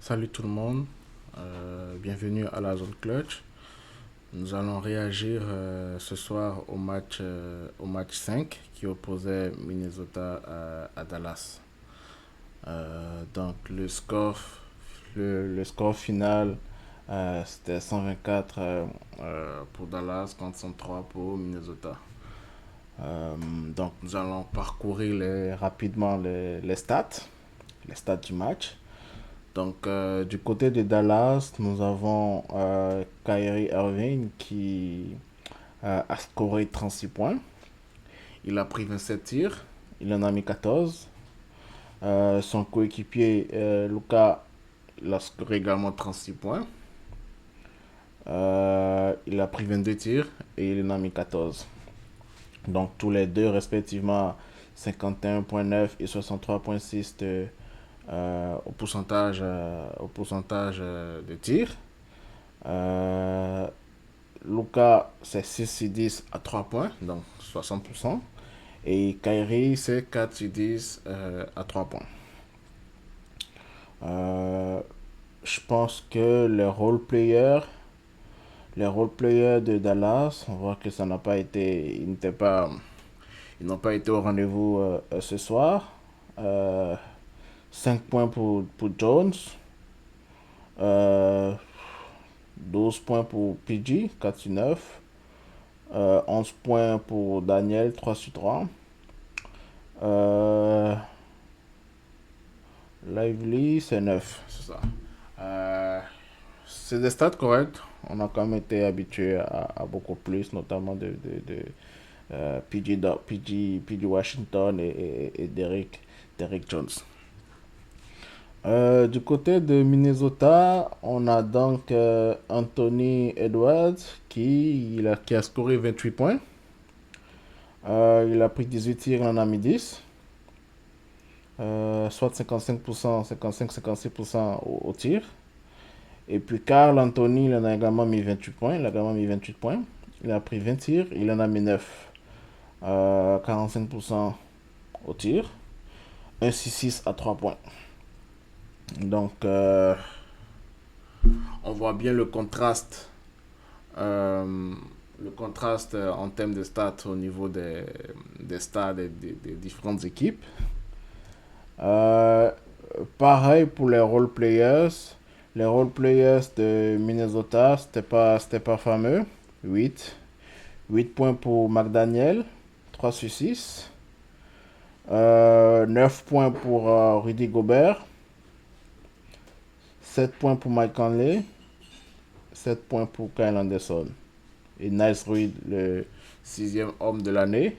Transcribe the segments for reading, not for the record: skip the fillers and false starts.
Salut tout le monde, bienvenue à la zone clutch. Nous allons réagir ce soir au match 5 qui opposait Minnesota à Dallas. Donc le score final c'était 124 pour Dallas contre 103 pour Minnesota. Donc nous allons parcourir rapidement les stats du match. Donc, du côté de Dallas, nous avons Kyrie Irving qui a scoré 36 points. Il a pris 27 tirs. Il en a mis 14. Son coéquipier Luka, il a scoré également 36 points. Il a pris 22 tirs et il en a mis 14. Donc, tous les deux, respectivement, 51,9 et 63,6 au pourcentage de tirs. Euh, Luka, c'est 6 sur 10 à 3 points, donc 60%. Et Kyrie, c'est 4 sur 10 à 3 points. Euh, je pense que les role players de Dallas, on voit que ça n'a pas été, ils n'ont pas été au rendez-vous ce soir. Euh, 5 points pour Jones, euh, 12 points pour PG, 4 sur 9. 11 points pour Daniel, 3 sur 3. Euh, Lively, c'est 9, c'est ça. Euh, c'est des stats corrects. On a quand même été habitué à beaucoup plus, notamment de PG Washington et Derrick Jones. Du côté de Minnesota, on a donc Anthony Edwards qui a scoré 28 points. Il a pris 18 tirs, il en a mis 10. Soit 55%, 55-56% au tir. Et puis Carl Anthony, il en a également mis 28 points. Il a également mis 28 points. Il a pris 20 tirs, il en a mis 9. 45% au tir. 1-6-6 à 3 points. Donc, on voit bien le contraste en termes de stats au niveau des stats des différentes équipes. Euh, Pareil pour les role players. Les role players de Minnesota, c'était pas fameux. 8. 8 points pour McDaniel, 3 sur 6. 9 points pour Rudy Gobert. 7 points pour Mike Conley. 7 points pour Kyle Anderson. Et Nice Reed, le sixième homme de l'année.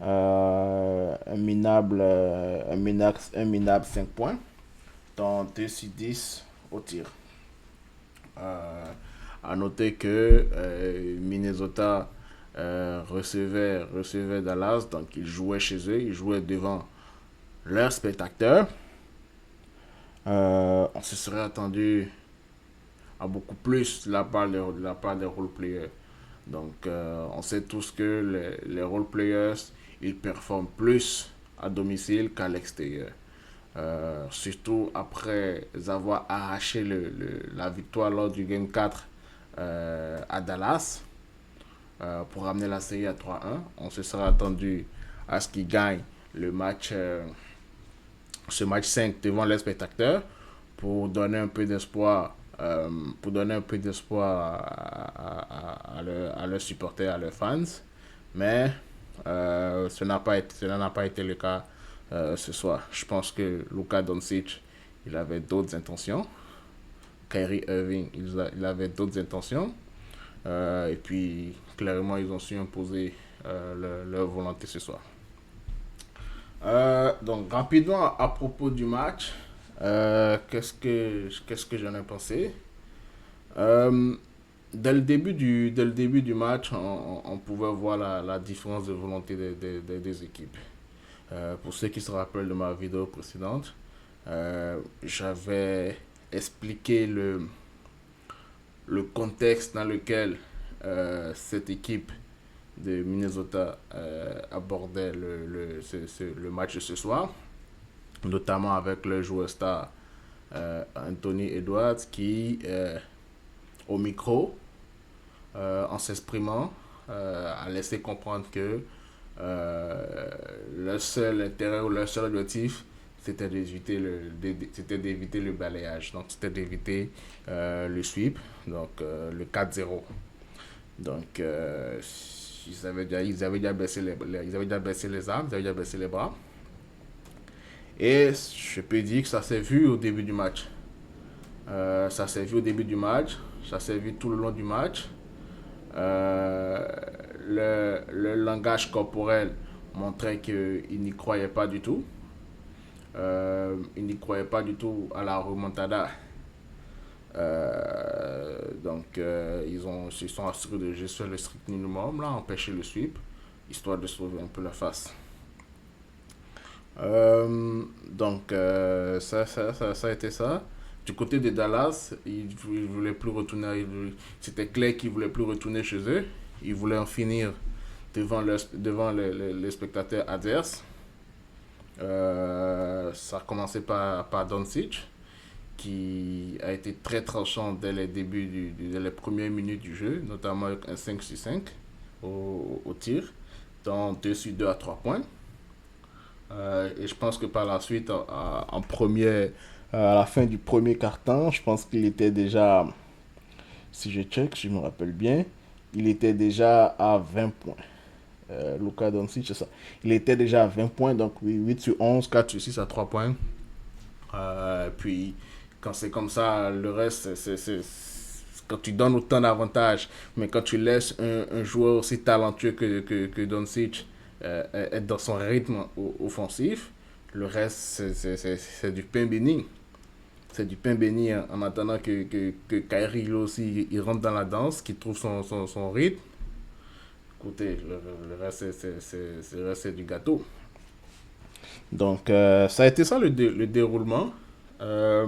Un minable 5 points, dans 2 sur 10 au tir. À noter que Minnesota recevait Dallas, donc ils jouaient chez eux, ils jouaient devant leurs spectateurs. On se serait attendu à beaucoup plus de la part des role players. Donc, on sait tous que les role players, ils performent plus à domicile qu'à l'extérieur. Surtout après avoir arraché la victoire lors du Game 4 à Dallas pour ramener la série à 3-1. On se serait attendu à ce qu'ils gagnent ce match 5 devant les spectateurs pour donner un peu d'espoir à leurs supporters, à leurs fans. Mais cela n'a pas été le cas ce soir. Je pense que Luka Doncic, il avait d'autres intentions. Kyrie Irving, il avait d'autres intentions. Et puis, clairement, ils ont su imposer leur volonté ce soir. Donc, rapidement, à propos du match, qu'est-ce que j'en ai pensé? Euh, dès le début du match, on pouvait voir la différence de volonté des équipes. Pour ceux qui se rappellent de ma vidéo précédente, j'avais expliqué le contexte dans lequel cette équipe de Minnesota abordait le match de ce soir, notamment avec le joueur star Anthony Edwards, qui, au micro, en s'exprimant, a laissé comprendre que le seul intérêt ou le seul objectif, c'était d'éviter le balayage. Donc, c'était d'éviter le sweep, donc le 4-0. Donc, ils avaient déjà baissé ils avaient déjà baissé les armes, ils avaient déjà baissé les bras. Et je peux dire que ça s'est vu au début du match. Ça s'est vu au début du match, ça s'est vu tout le long du match. Euh, le langage corporel montrait qu'il n'y croyait pas du tout. Il n'y croyait pas du tout à la remontada. Ils sont assurés de gestionner le strict minimum, là, empêcher le sweep, histoire de sauver un peu la face. Ça a été ça. Du côté de Dallas, ils voulaient plus retourner. C'était clair qu'ils voulaient plus retourner chez eux. Ils voulaient en finir devant les spectateurs adverses. Ça a commencé par Doncic, qui a été très tranchant dès les débuts, dès les premières minutes du jeu, notamment avec un 5 sur 5 au tir, dans 2 sur 2 à 3 points. Et je pense que par la suite, à la fin du premier quart-temps, je pense qu'il était déjà, si je check, je me rappelle bien, il était déjà à 20 points. Luka Doncic, c'est ça. Il était déjà à 20 points, donc 8 sur 11, 4 sur 6 à 3 points. Puis, quand c'est comme ça, le reste, quand tu donnes autant d'avantages, mais quand tu laisses un joueur aussi talentueux que Doncic être dans son rythme offensif, le reste, c'est du pain béni. C'est du pain béni en attendant que Kyrie, lui aussi, il rentre dans la danse, qu'il trouve son rythme. Écoutez, le reste, le reste, c'est du gâteau. Donc, ça a été ça le déroulement. Euh,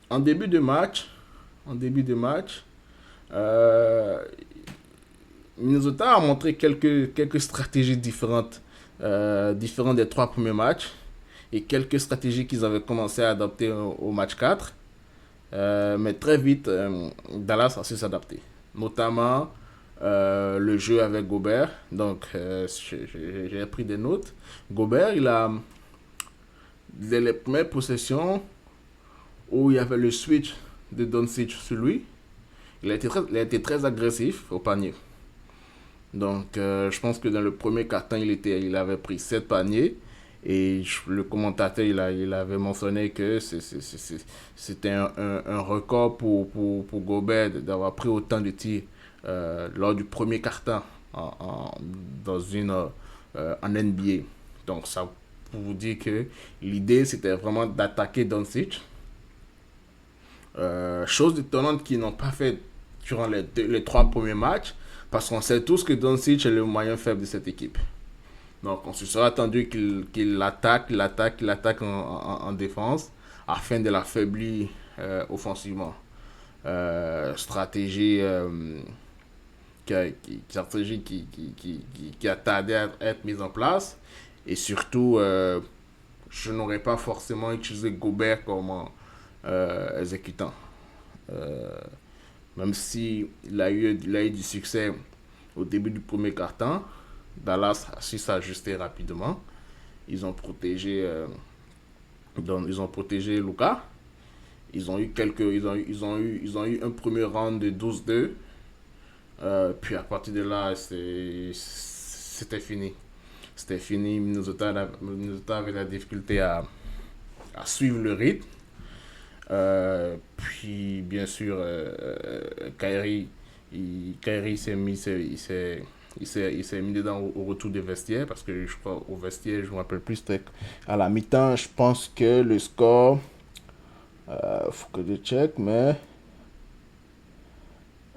en début de match, en début de match, euh, Minnesota a montré quelques stratégies différentes des 3 premiers matchs et quelques stratégies qu'ils avaient commencé à adopter au match 4. Mais très vite, Dallas a su s'adapter. Notamment le jeu avec Gobert. Donc, j'ai pris des notes. Gobert, dès les premières possessions où il y avait le switch de Doncic sur lui, il a été très agressif au panier. Donc, je pense que dans le premier quart-temps, il avait pris 7 paniers. Et le commentateur, il avait mentionné que c'était un record pour Gobert d'avoir pris autant de tirs lors du premier quart-temps en NBA. Donc, ça pour vous dire que l'idée, c'était vraiment d'attaquer Doncic. Chose étonnante qu'ils n'ont pas fait durant les 3 premiers matchs, parce qu'on sait tous que Doncic est le moyen faible de cette équipe. Donc, on se serait attendu qu'il attaque en défense afin de l'affaiblir offensivement. Stratégie, qui a tardé à être mise en place. Et surtout, je n'aurais pas forcément utilisé Gobert comme exécutant. Euh, Même si il a eu du succès au début du premier quart-temps, Dallas a su s'ajuster rapidement. Ils ont protégé, ils ont protégé Luka. Ils ont eu un premier round de 12-2. Puis à partir de là, c'était fini. C'était fini. Minnesota avait la difficulté à suivre le rythme. Puis bien sûr, Kyrie s'est mis dedans au retour des vestiaires, parce que je crois au vestiaire, je me rappelle plus, c'était à la mi-temps. Je pense que le score, faut que je check, mais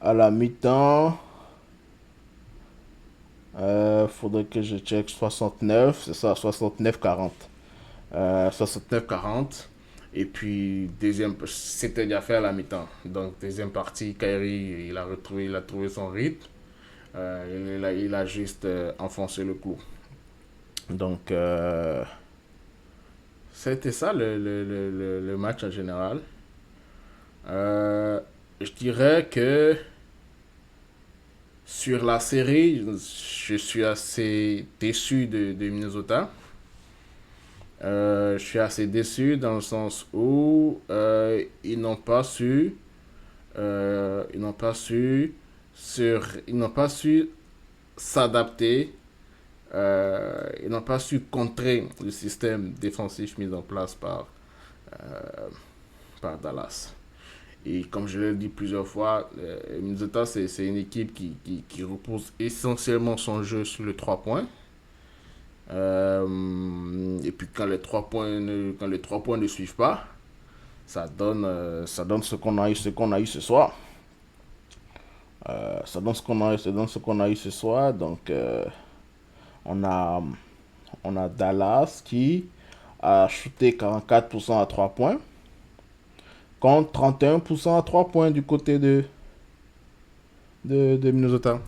à la mi-temps, faudrait que je check 69, c'est ça, 69-40. 69-40. Et puis, c'était déjà fait à la mi-temps. Donc, deuxième partie, Kyrie, il a trouvé son rythme. Il a juste enfoncé le clou. Donc, C'était ça le match en général. Euh, je dirais que sur la série, je suis assez déçu de Minnesota. Je suis assez déçu dans le sens où ils n'ont pas su ils n'ont pas su s'adapter, ils n'ont pas su contrer le système défensif mis en place par Dallas. Et comme je l'ai dit plusieurs fois, Minnesota, c'est une équipe qui repose essentiellement son jeu sur les 3 points. Et puis quand les 3 points ne suivent pas, ça donne ce qu'on a eu ce soir. Ça donne ce qu'on a eu ce soir. Donc, on a, on a Dallas qui a shooté 44% à 3 points contre 31% à 3 points du côté de Minnesota.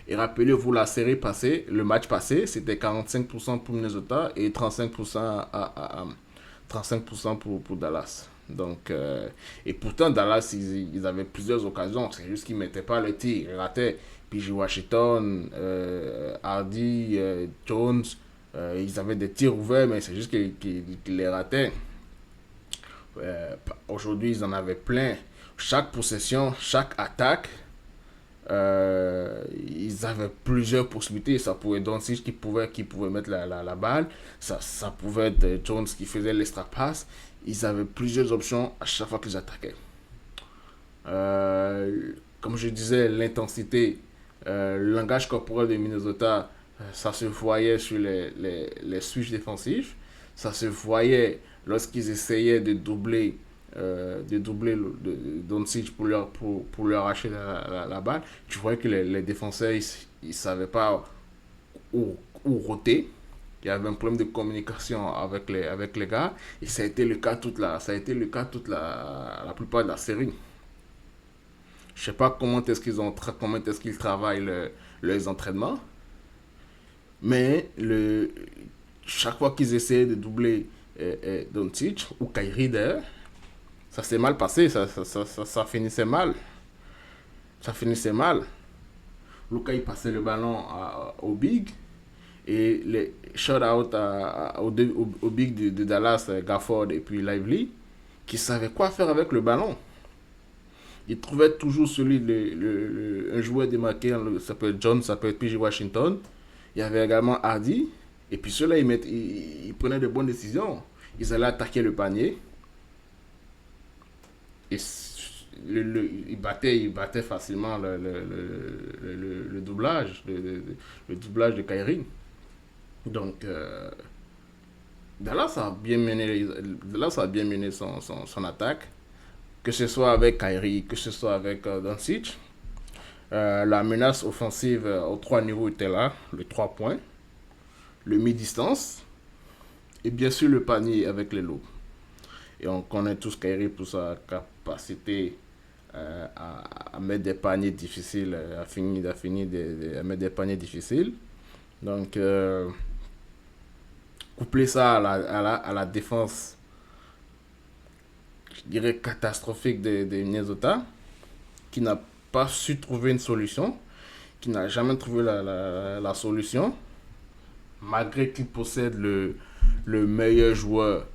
Et rappelez-vous, la série passée, le match passé, c'était 45% pour Minnesota et 35% pour Dallas. Donc, et pourtant, Dallas, ils avaient plusieurs occasions. C'est juste qu'ils ne mettaient pas le tir. Ils rataient. PJ Washington, Hardy, Jones, ils avaient des tirs ouverts, mais c'est juste qu'ils les rataient. Aujourd'hui, ils en avaient plein. Chaque possession, chaque attaque, ils avaient plusieurs possibilités. Ça pouvait être Doncic qui pouvait mettre la balle. Ça pouvait être Jones qui faisait l'extra pass. Ils avaient plusieurs options à chaque fois qu'ils attaquaient. Comme je disais, l'intensité, le langage corporel de Minnesota, ça se voyait sur les switches défensifs. Ça se voyait lorsqu'ils essayaient de doubler Doncic pour leur arracher la balle. Tu voyais que les défenseurs, ils savaient pas où roter. Il y avait un problème de communication avec les gars. Et ça a été le cas toute la plupart de la série. Je sais pas comment est-ce qu'ils travaillent leurs entraînements, mais chaque fois qu'ils essayaient de doubler Doncic ou Kyrie d'ailleurs, ça s'est mal passé, ça finissait mal. Ça finissait mal. Luka il passait le ballon au Big et les shout-out au Big de Dallas, Gafford et puis Lively, qui savaient quoi faire avec le ballon. Il trouvait toujours un joueur démarqué, ça peut être John, ça peut être PJ Washington. Il y avait également Hardy. Et puis ceux-là, ils prenaient de bonnes décisions. Ils allaient attaquer le panier. Et ils battaient facilement le doublage, le doublage de Kyrie. Donc, Dallas a bien mené son attaque. Que ce soit avec Kyrie, que ce soit avec Doncic. La menace offensive aux 3 niveaux était là. Le 3 points, le mi-distance et bien sûr le panier avec les lobes. Et on connaît tous Kyrie pour sa capacité à mettre des paniers difficiles, à mettre des paniers difficiles. Donc, coupler ça à la défense, je dirais catastrophique de Minnesota, qui n'a pas su trouver une solution, qui n'a jamais trouvé la solution, malgré qu'il possède le meilleur joueur,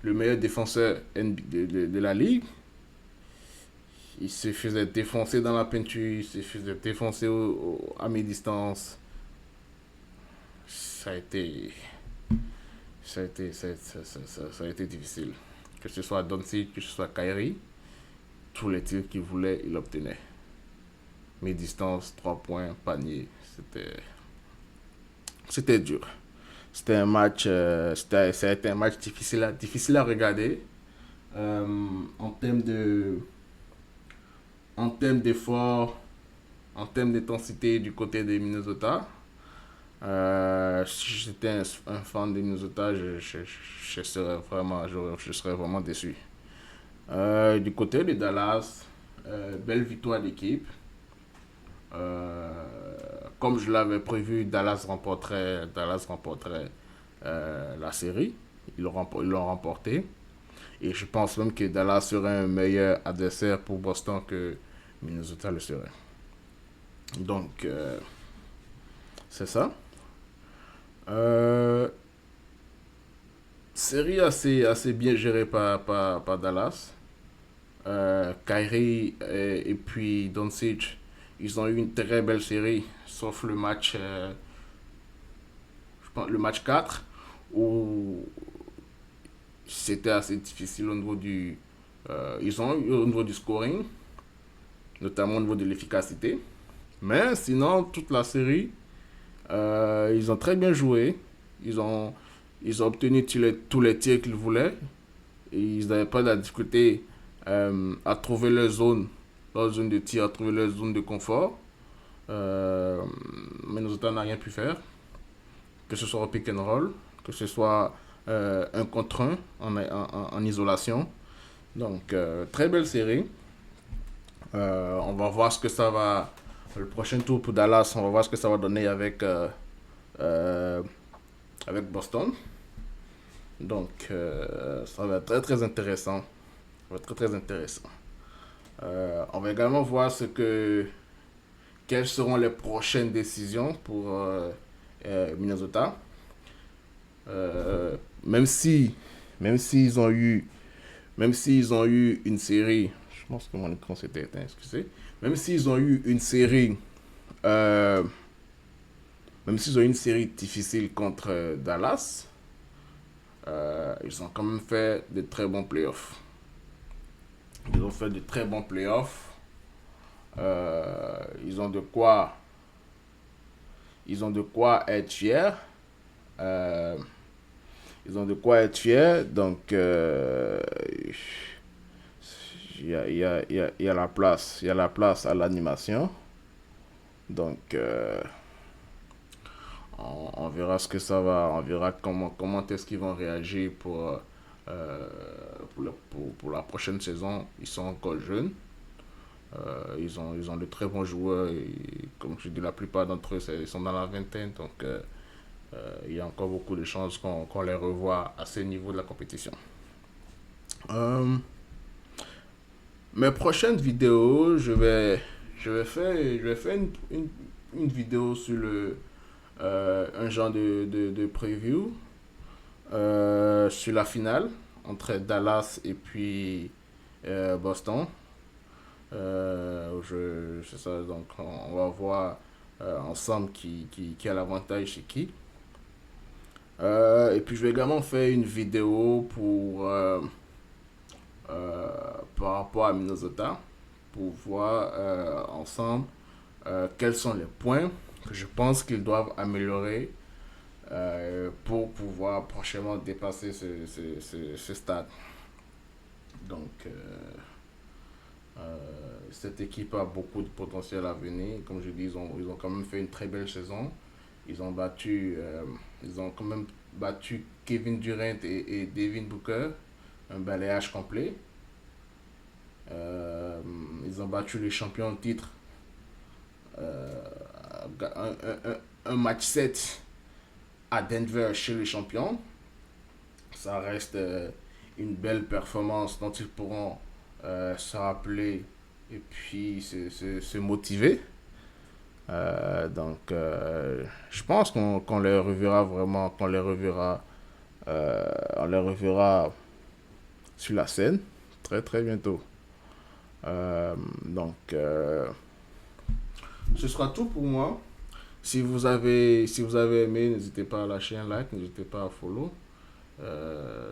le meilleur défenseur de la ligue. Il se faisait défoncer dans la peinture, il se faisait défoncer à mi-distance. Ça a été, ça a été difficile. Que ce soit Doncic, que ce soit Kyrie, tous les tirs qu'il voulait, il obtenait. Mi-distance, 3 points, panier. C'était dur. Ça a été un match difficile à regarder. En termes d'effort, en termes d'intensité du côté des Minnesota. Si j'étais un fan de Minnesota, je serais vraiment déçu. Du côté de Dallas, belle victoire d'équipe. Euh, Comme je l'avais prévu, Dallas remporterait la série. Ils l'ont remporté. Et je pense même que Dallas serait un meilleur adversaire pour Boston que Minnesota le serait. Donc, c'est ça. Euh, Série assez bien gérée par Dallas. Kyrie et puis Doncic, ils ont eu une très belle série, sauf le match, je pense, le match 4 où c'était assez difficile au niveau ils ont eu au niveau du scoring, notamment au niveau de l'efficacité. Mais sinon, toute la série, ils ont très bien joué. Ils ont, ils ont obtenu tous les tirs qu'ils voulaient. Et ils n'avaient pas de la difficulté à trouver leur zone de tir, à trouver leur zone de confort. Minnesota n'a rien pu faire, que ce soit au pick and roll, que ce soit un contre un en isolation. Donc, très belle série. On va voir ce que ça va. Le prochain tour pour Dallas, on va voir ce que ça va donner euh, avec Boston. Donc, ça va être très très intéressant. Ça va être très très intéressant. On va également voir quelles seront les prochaines décisions pour Minnesota. Euh, même si, même s'ils ont eu, même s'ils ont eu une série, je pense que mon écran s'était éteint, excusez. Même s'ils ont eu une série, euh, même s'ils ont eu une série difficile contre Dallas, ils ont quand même fait de très bons playoffs. Ils ont fait de très bons playoffs. Ils ont de quoi, ils ont de quoi être fiers. Euh, Ils ont de quoi être fiers. Donc, il y a la place. Il y a la place à l'animation. Donc, on verra ce que ça va. On verra comment est-ce qu'ils vont réagir pour la prochaine saison. Ils sont encore jeunes. Ils ont de très bons joueurs. Et, comme je dis, la plupart d'entre eux ils sont dans la vingtaine. Donc, il y a encore beaucoup de chances qu'on les revoie à ce niveau de la compétition. Euh, Mes prochaines vidéos, je vais faire une vidéo sur un genre de preview sur la finale entre Dallas et puis Boston. C'est ça, donc on va voir ensemble qui a l'avantage chez qui. Et puis je vais également faire une vidéo par rapport à Minnesota pour voir ensemble quels sont les points que je pense qu'ils doivent améliorer pour pouvoir prochainement dépasser ce stade. Donc, cette équipe a beaucoup de potentiel à venir. Comme je dis, ils ont quand même fait une très belle saison. Ils ont ils ont quand même battu Kevin Durant et Devin Booker, un balayage complet. Ils ont battu les champions de titre, euh, un match 7 à Denver chez les champions. Ça reste une belle performance dont ils pourront se rappeler et puis se motiver. Je pense qu'on les reverra vraiment, on les reverra sur la scène très très bientôt. Euh, donc, ce sera tout pour moi. Si vous avez aimé, n'hésitez pas à lâcher un like, n'hésitez pas à follow,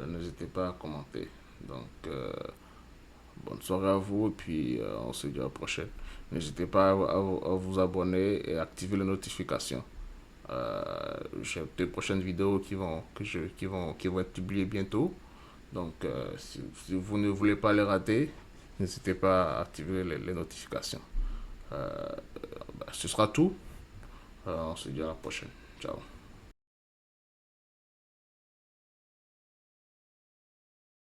n'hésitez pas à commenter. Donc, bonne soirée à vous et puis on se dit à la prochaine. N'hésitez pas à vous abonner et activer les notifications. J'ai des prochaines vidéos qui vont être publiées bientôt. Donc, si vous ne voulez pas les rater, n'hésitez pas à activer les notifications. Ce sera tout. On se dit à la prochaine. Ciao.